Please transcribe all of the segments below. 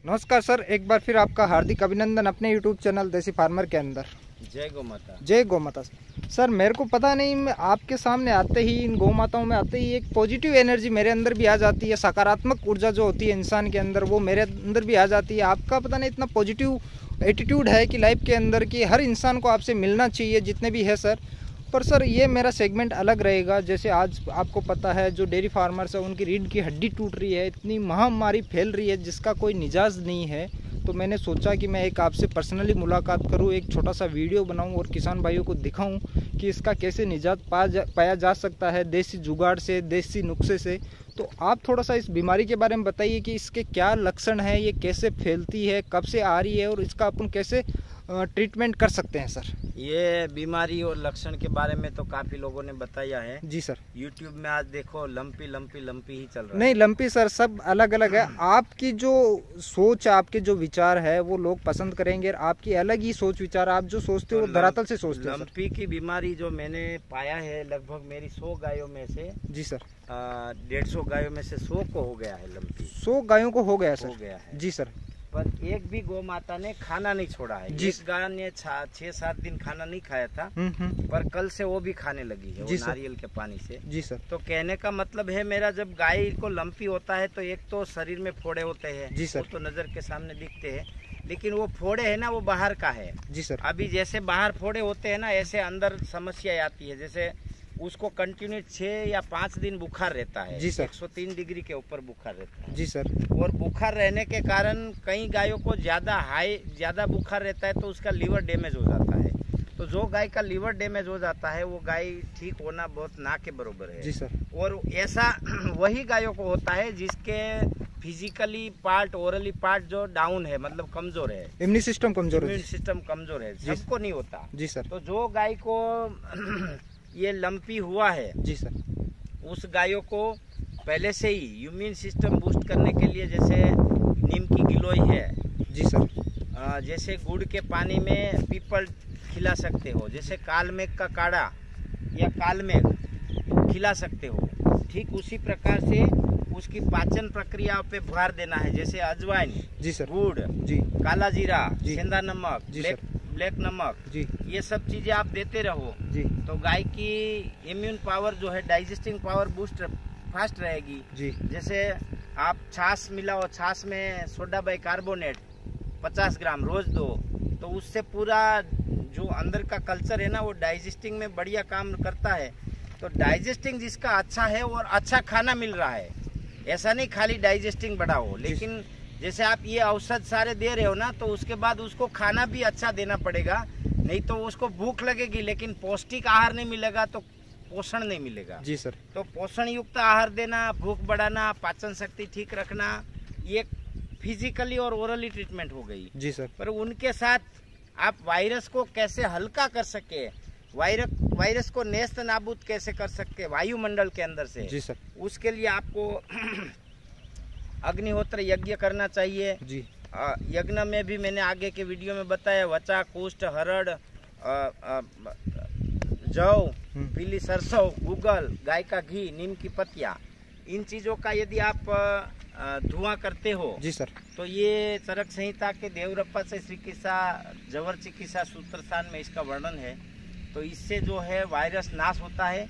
नमस्कार सर, एक बार फिर आपका हार्दिक अभिनंदन अपने यूट्यूब चैनल देसी फार्मर के अंदर। जय गौ माता। जय गौ माता। सर मेरे को पता नहीं, मैं आपके सामने आते ही, इन गौ माताओं में आते ही एक पॉजिटिव एनर्जी मेरे अंदर भी आ जाती है। सकारात्मक ऊर्जा जो होती है इंसान के अंदर, वो मेरे अंदर भी आ जाती है। आपका पता नहीं इतना पॉजिटिव एटीट्यूड है कि लाइफ के अंदर कि हर इंसान को आपसे मिलना चाहिए, जितने भी है सर। पर सर ये मेरा सेगमेंट अलग रहेगा। जैसे आज आपको पता है जो डेयरी फार्मर्स है उनकी रीढ़ की हड्डी टूट रही है, इतनी महामारी फैल रही है जिसका कोई निजाज नहीं है। तो मैंने सोचा कि मैं एक आपसे पर्सनली मुलाकात करूं, एक छोटा सा वीडियो बनाऊं और किसान भाइयों को दिखाऊं कि इसका कैसे निजात पाया जा सकता है देसी जुगाड़ से, देसी नुस्खे से। तो आप थोड़ा सा इस बीमारी के बारे में बताइए कि इसके क्या लक्षण हैं, ये कैसे फैलती है, कब से आ रही है और इसका अपन कैसे ट्रीटमेंट कर सकते हैं सर। ये बीमारी और लक्षण के बारे में तो काफी लोगों ने बताया है। जी सर। यूट्यूब में आज देखो लंपी लंपी लंपी ही चल रहा है। नहीं लंपी सर, सब अलग अलग है। आपकी जो सोच, आपके जो विचार है वो लोग पसंद करेंगे। आपकी अलग ही सोच विचार, आप जो सोचते हो वो धरातल से सोचते हो। लंपी की बीमारी जो मैंने पाया है, लगभग मेरी 100 गायों में से, जी सर, 150 गायों में से 100 को हो गया है लंपी। 100 गायों को हो गया सर? हो गया है जी सर। पर एक भी गौ माता ने खाना नहीं छोड़ा है। जी। इस गाय ने 6-7 दिन खाना नहीं खाया था, पर कल से वो भी खाने लगी है, वो नारियल के पानी से। जी सर। तो कहने का मतलब है मेरा, जब गाय को लंपी होता है तो एक तो शरीर में फोड़े होते हैं। जी सर। वो तो नजर के सामने दिखते हैं, लेकिन वो फोड़े है ना, वो बाहर का है। जी सर। अभी जैसे बाहर फोड़े होते हैं ना, ऐसे अंदर समस्या आती है। जैसे उसको कंटिन्यू 6 या 5 दिन बुखार रहता है। जी सर। 103 डिग्री के ऊपर बुखार रहता है। जी सर। और बुखार रहने के कारण कई गायों को ज्यादा बुखार रहता है तो उसका लीवर डैमेज हो जाता है। तो जो गाय का लीवर डैमेज हो जाता है वो गाय ठीक होना बहुत ना के बराबर है। जी सर। और ऐसा वही गायों को होता है जिसके फिजिकली पार्ट, ओरली पार्ट जो डाउन है, मतलब कमजोर है, इम्यून सिस्टम कमजोर है। इम्यून सिस्टम कमजोर है, सबको नहीं होता। जी सर। तो जो गाय को ये लंपी हुआ है, जी सर, उस गायों को पहले से ही इम्यून सिस्टम बूस्ट करने के लिए जैसे नीम की गिलोई है। जी सर। जैसे गुड़ के पानी में पीपल खिला सकते हो, जैसे कालमेघ का काढ़ा या कालमेघ खिला सकते हो। ठीक उसी प्रकार से उसकी पाचन प्रक्रिया पे भार देना है, जैसे अजवाइन, जी सर, गुड़, जी, काला जीरा, सेंधा नमक, जी सर, ब्लैक नमक, जी, ये सब चीजें आप देते रहो जी। तो गाय की इम्यून पावर जो है, डाइजेस्टिंग पावर बूस्ट फास्ट रहेगी जी। जैसे आप छाछ मिलाओ, छाछ में सोडा बाइकार्बोनेट 50 ग्राम रोज दो, तो उससे पूरा जो अंदर का कल्चर है ना, वो डाइजेस्टिंग में बढ़िया काम करता है। तो डाइजेस्टिंग जिसका अच्छा है और अच्छा खाना मिल रहा है, ऐसा नहीं खाली डाइजेस्टिंग बढ़ाओ, लेकिन जैसे आप ये औषध सारे दे रहे हो ना, तो उसके बाद उसको खाना भी अच्छा देना पड़ेगा, नहीं तो उसको भूख लगेगी लेकिन पौष्टिक आहार नहीं मिलेगा तो पोषण नहीं मिलेगा। जी सर। तो पोषण युक्त आहार देना, भूख बढ़ाना, पाचन शक्ति ठीक रखना, ये फिजिकली और ओरली ट्रीटमेंट हो गई। जी सर। पर उनके साथ आप वायरस को कैसे हल्का कर सके, वायरस को नेस्त नाबूद कैसे कर सकते वायुमंडल के अंदर से, जी सर, उसके लिए आपको अग्निहोत्र यज्ञ करना चाहिए जी। यज्ञ में भी मैंने आगे के वीडियो में बताया, वचा, कुष्ठ, हरड़, जौ, पीली सरसों, गुगल, गाय का घी, नीम की पत्तियां, इन चीजों का यदि आप धुआं करते हो जी सर, तो ये चरक संहिता के देवरप्पा से चिकित्सा, जवर चिकित्सा सूत्रस्थान में इसका वर्णन है। तो इससे जो है वायरस नाश होता है।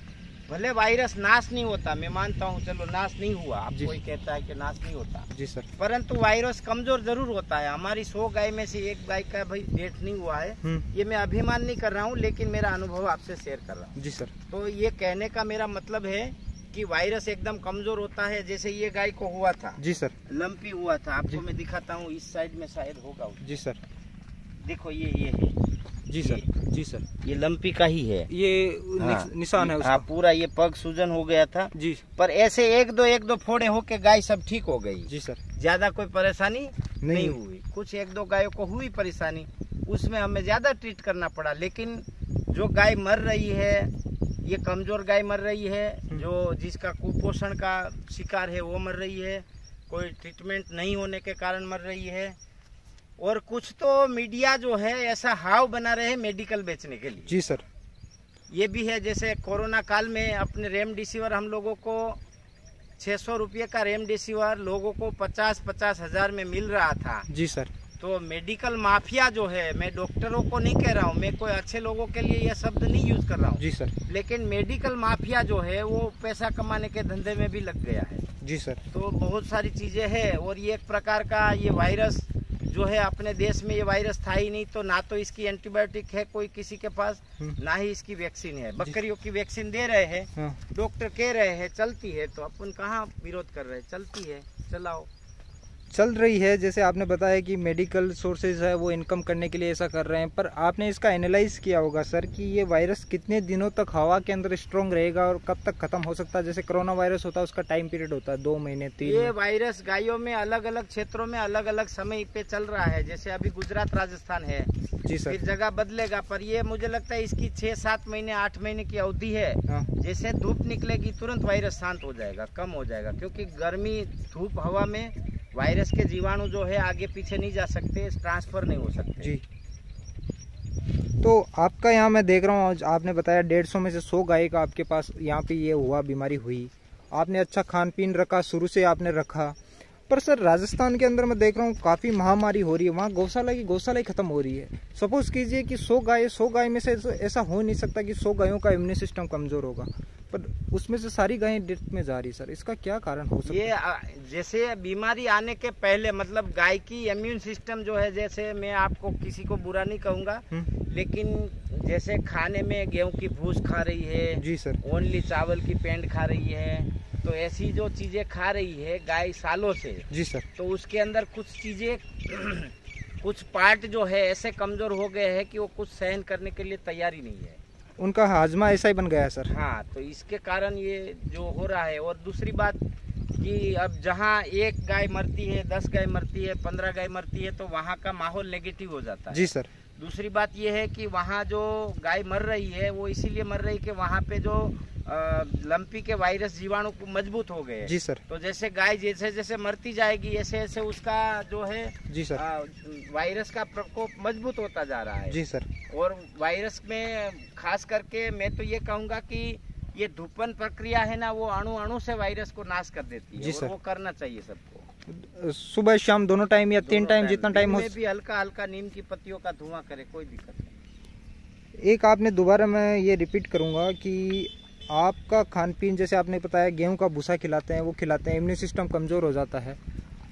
भले वायरस नाश नहीं होता, मैं मानता हूँ, चलो नाश नहीं हुआ, आप कोई कहता है कि नाश नहीं होता जी सर, परंतु वायरस कमजोर जरूर होता है। हमारी 100 गाय में से एक गाय का भाई डेथ नहीं हुआ है, ये मैं अभिमान नहीं कर रहा हूँ, लेकिन मेरा अनुभव आपसे शेयर कर रहा हूँ जी सर। तो ये कहने का मेरा मतलब है कि वायरस एकदम कमजोर होता है। जैसे ये गाय को हुआ था जी सर, लंपी हुआ था, आपको मैं दिखाता हूँ, इस साइड में शायद होगा जी सर, देखो ये है जी सर। जी सर, ये लंपी का ही है, ये निशान है उसका। पूरा ये पग सूजन हो गया था जी, पर ऐसे एक दो फोड़े होके गाय सब ठीक हो गई जी सर। ज्यादा कोई परेशानी नहीं हुई। कुछ 1-2 गायों को हुई परेशानी, उसमें हमें ज्यादा ट्रीट करना पड़ा, लेकिन जो गाय मर रही है, ये कमजोर गाय मर रही है, जो जिसका कुपोषण का शिकार है वो मर रही है, कोई ट्रीटमेंट नहीं होने के कारण मर रही है। और कुछ तो मीडिया जो है ऐसा हाव बना रहे हैं मेडिकल बेचने के लिए जी सर। ये भी है, जैसे कोरोना काल में अपने रेमडेसिविर हम लोगों को 600 रुपये का रेमडेसिविर लोगों को 50-50 हजार में मिल रहा था। जी सर। तो मेडिकल माफिया जो है, मैं डॉक्टरों को नहीं कह रहा हूँ, मैं कोई अच्छे लोगों के लिए यह शब्द नहीं यूज कर रहा हूँ। जी सर। लेकिन मेडिकल माफिया जो है वो पैसा कमाने के धंधे में भी लग गया है। जी सर। तो बहुत सारी चीजें हैं, और ये एक प्रकार का ये वायरस जो है, अपने देश में ये वायरस था ही नहीं, तो ना तो इसकी एंटीबायोटिक है कोई किसी के पास, ना ही इसकी वैक्सीन है। बकरियों की वैक्सीन दे रहे हैं, डॉक्टर कह रहे हैं चलती है, तो अपन कहाँ विरोध कर रहे हैं, चलती है, चलाओ, चल रही है। जैसे आपने बताया कि मेडिकल सोर्सेज है वो इनकम करने के लिए ऐसा कर रहे हैं, पर आपने इसका एनालाइज किया होगा सर कि ये वायरस कितने दिनों तक हवा के अंदर स्ट्रॉन्ग रहेगा और कब तक खत्म हो सकता है? जैसे कोरोना वायरस होता है उसका टाइम पीरियड होता है 2 महीने 3 ये वायरस गायों में अलग अलग क्षेत्रों में अलग अलग समय पे चल रहा है। जैसे अभी गुजरात राजस्थान है, जी सर, फिर जगह बदलेगा, पर ये मुझे लगता है इसकी 6-7 महीने 8 महीने की अवधि है। जैसे धूप निकलेगी तुरंत वायरस शांत हो जाएगा, कम हो जाएगा, क्योंकि गर्मी धूप हवा में वायरस के जीवाणु जो है आगे पीछे नहीं जा सकते, ट्रांसफर नहीं हो सकते। जी। तो आपका यहाँ मैं देख रहा हूँ, आपने बताया 150 में से 100 गाय का आपके पास यहाँ पे ये हुआ, बीमारी हुई, आपने अच्छा खान पीन रखा, शुरू से आपने रखा। पर सर राजस्थान के अंदर मैं देख रहा हूँ काफ़ी महामारी हो रही है, वहाँ गौशाला ही खत्म हो रही है। सपोज कीजिए कि 100 गाय में से ऐसा हो नहीं सकता कि 100 गायों का इम्यून सिस्टम कमज़ोर होगा, पर उसमें से सारी गायें डेथ में जा रही। सर इसका क्या कारण हो सकता है? ये जैसे बीमारी आने के पहले, मतलब गाय की इम्यून सिस्टम जो है, जैसे मैं आपको किसी को बुरा नहीं कहूँगा, लेकिन जैसे खाने में गेहूं की भूस खा रही है, जी सर, ओनली चावल की पेंड खा रही है, तो ऐसी जो चीजें खा रही है गाय सालों से, जी सर, तो उसके अंदर कुछ चीजें कुछ पार्ट जो है ऐसे कमजोर हो गए हैं कि वो कुछ सहन करने के लिए तैयारी नहीं है, उनका हाजमा ऐसा ही बन गया है सर। हाँ, तो इसके कारण ये जो हो रहा है। और दूसरी बात कि अब जहाँ 1 गाय मरती है, 10 गाय मरती है, 15 गाय मरती है, तो वहाँ का माहौल नेगेटिव हो जाता है। जी सर। दूसरी बात ये है कि वहाँ जो गाय मर रही है वो इसीलिए मर रही है कि वहाँ पे जो लंपी के वायरस जीवाणु मजबूत हो गए। जी सर। तो जैसे गाय जैसे जैसे मरती जाएगी ऐसे ऐसे उसका जो है, जी सर, वायरस का प्रकोप मजबूत होता जा रहा है। जी सर। और वायरस में खास करके मैं तो ये कहूँगा कि ये धूपन प्रक्रिया है ना, वो अणु अणु से वायरस को नाश कर देती है। जी सर। वो करना चाहिए सबको, सुबह शाम दोनों टाइम या 3 टाइम, जितना टाइम हो। भी हल्का हल्का नीम की पत्तियों का धुआं करे, कोई दिक्कत नहीं। एक आपने दोबारा मैं ये रिपीट करूँगा कि आपका खान पीन, जैसे आपने बताया गेहूं का भूसा खिलाते हैं, वो खिलाते हैं, इम्यून सिस्टम कमज़ोर हो जाता है।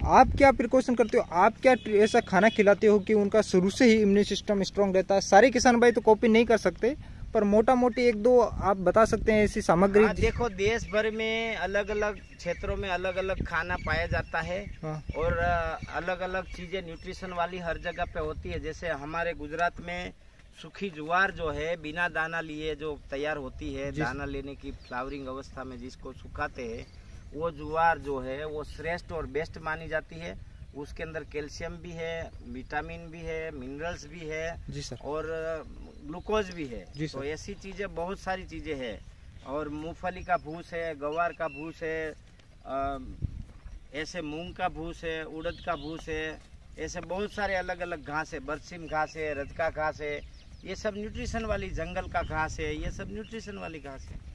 आप क्या प्रिकॉशन करते हो, आप क्या ऐसा खाना खिलाते हो कि उनका शुरू से ही इम्यून सिस्टम स्ट्रॉन्ग रहता है? सारे किसान भाई तो कॉपी नहीं कर सकते, पर मोटा मोटी 1-2 आप बता सकते हैं ऐसी सामग्री। हाँ, देखो देश भर में अलग अलग क्षेत्रों में अलग अलग खाना पाया जाता है। हाँ। और अलग अलग चीज़ें न्यूट्रिशन वाली हर जगह पे होती है। जैसे हमारे गुजरात में सूखी ज्वार जो है बिना दाना लिए जो तैयार होती है, दाना लेने की फ्लावरिंग अवस्था में जिसको सुखाते हैं, वो ज्वार जो है वो श्रेष्ठ और बेस्ट मानी जाती है। उसके अंदर कैल्शियम भी है, विटामिन भी है, मिनरल्स भी है, जी सर, और ग्लूकोज भी है। जी तो ऐसी चीज़ें बहुत सारी चीज़ें हैं। और मूंगफली का भूस है, गवार का भूस है, ऐसे मूंग का भूस है, उड़द का भूस है, ऐसे बहुत सारे अलग अलग घास है, बरसिम घास है, रजका घास है, ये सब न्यूट्रिशन वाली, जंगल का घास है, ये सब न्यूट्रिशन वाली घास है।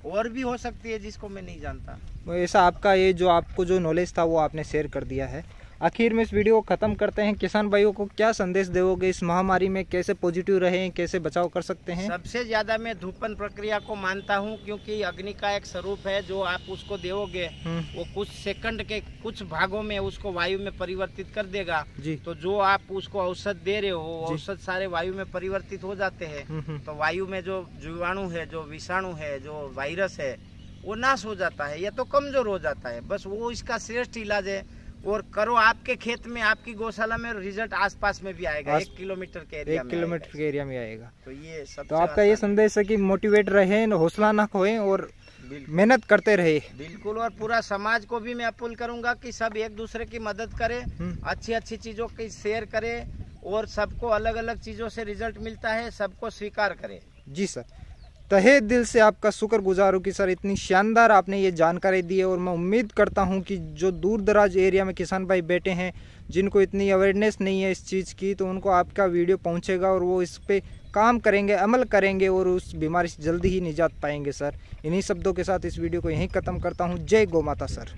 और भी हो सकती है जिसको मैं नहीं जानता। ऐसा आपका ये जो आपको जो नॉलेज था वो आपने शेयर कर दिया है। आखिर में इस वीडियो को ख़त्म करते हैं। किसान भाइयों को क्या संदेश दोगे इस महामारी में, कैसे पॉजिटिव रहें, कैसे बचाव कर सकते हैं? सबसे ज़्यादा मैं धूपन प्रक्रिया को मानता हूं, क्योंकि अग्नि का एक स्वरूप है। जो आप उसको दोगे वो कुछ सेकंड के कुछ भागों में उसको वायु में परिवर्तित कर देगा। जी। तो जो आप उसको औषध दे रहे हो, औषध सारे वायु में परिवर्तित हो जाते हैं। तो वायु में जो जीवाणु है, जो विषाणु है, जो वायरस है, वो नाश हो जाता है या तो कमजोर हो जाता है। बस वो इसका श्रेष्ठ इलाज है। और करो आपके खेत में, आपकी गौशाला में, रिजल्ट आसपास में भी आएगा। 1 किलोमीटर के एरिया में, 1 किलोमीटर के एरिया में आएगा। तो ये सब, तो आपका ये संदेश है कि मोटिवेट रहे, हौसला ना खोएं और मेहनत करते रहे। बिल्कुल। और पूरा समाज को भी मैं अपील करूंगा कि सब एक दूसरे की मदद करें, अच्छी अच्छी चीजों की शेयर करें, और सबको अलग अलग चीजों से रिजल्ट मिलता है, सबको स्वीकार करें। जी सर, तहे दिल से आपका शुक्रगुजार हूँ कि सर इतनी शानदार आपने ये जानकारी दी है। और मैं उम्मीद करता हूँ कि जो दूर दराज एरिया में किसान भाई बैठे हैं, जिनको इतनी अवेयरनेस नहीं है इस चीज़ की, तो उनको आपका वीडियो पहुँचेगा और वो इस पे काम करेंगे, अमल करेंगे और उस बीमारी से जल्दी ही निजात पाएंगे सर। इन्हीं शब्दों के साथ इस वीडियो को यहीं ख़त्म करता हूँ। जय गौ माता सर।